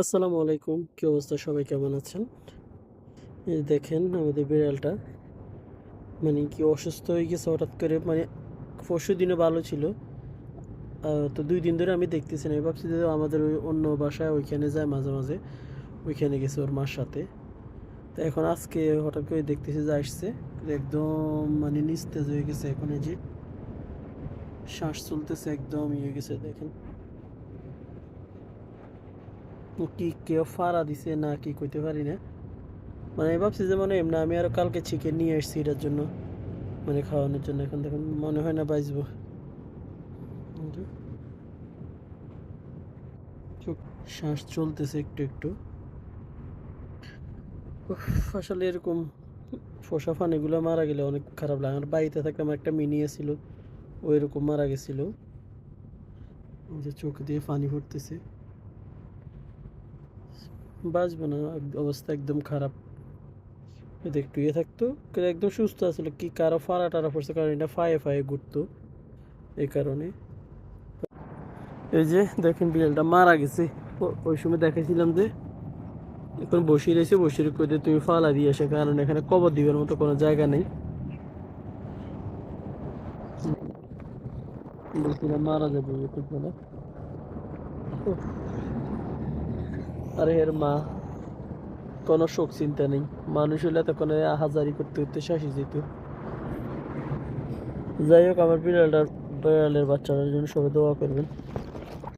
আসসালামু আলাইকুম, কি অবস্থা? সবাই কেমন আছেন? এই দেখেন আমাদের বিড়ালটা মানে কি অসুস্থ হয়ে গেছে হঠাৎ করে, মানে পরশু দিনও ভালো ছিল। তো 2 দিন ধরে আমি দেখতেছি না, আমি ভাবছি যে আমাদের ওই অন্য বাসায় ওইখানে যায় মাঝে মাঝে, ওইখানে গেছে ওর মার সাথে। তো এখন আজকে হঠাৎ করে দেখতেছি যে আসছে, একদম মানে নিস্তেজ হয়ে গেছে। এখন এই যে শ্বাস চলতেছে, একদম ইয়ে হয়ে গেছে দেখেন। কি কেউ ফাড়া দিছে না কি কইতে পারি না। মানে আমি ভাবছি যে মানে এমনি আমি আরো কালকে চিকেন নিয়ে আসছি এটার জন্য, মানে খাওয়ানোর জন্য। এখন দেখুন মনে হয় না বাঁচবো। চোখ শ্বাস চলতেছে একটু একটু। উফ, আসলে এরকম পোষা প্রাণীগুলো মারা গেলে অনেক খারাপ লাগে। আমার বাড়িতে থাকলে আমার একটা মিনি ছিল, ওই রকম মারা গেছিল। এই যে চোখ দিয়ে পানি পড়তেছে, বাঁচবো না, অবস্থা একদম খারাপ। যদি একটু ইয়ে থাকতো, কিন্তু একদম সুস্থ আছিল। কি কারো ফাড়া টাড়া পড়ছে, কারণ এটা ফায়ে ফায়ে ঘুরতো, এই কারণে। এই যে দেখেন বিড়ালটা মারা গেছে। ওই সময় দেখাইছিলাম যে এখন বসিয়ে রয়েছে, বসিয়ে করে তুমি ফালা দিয়ে আসে, কারণ এখানে কবর দিবার মতো কোনো জায়গা নেই। বলছিলাম মারা যাবে একটু বলে। আরে এর মা কোনো শোক চিন্তা নেই, মানুষ হলে তখন হাজারি করতে করতে শাসি যেত। যাই হোক, আমার বিড়ালের বাচ্চাটার জন্য সবাই দোয়া করবেন।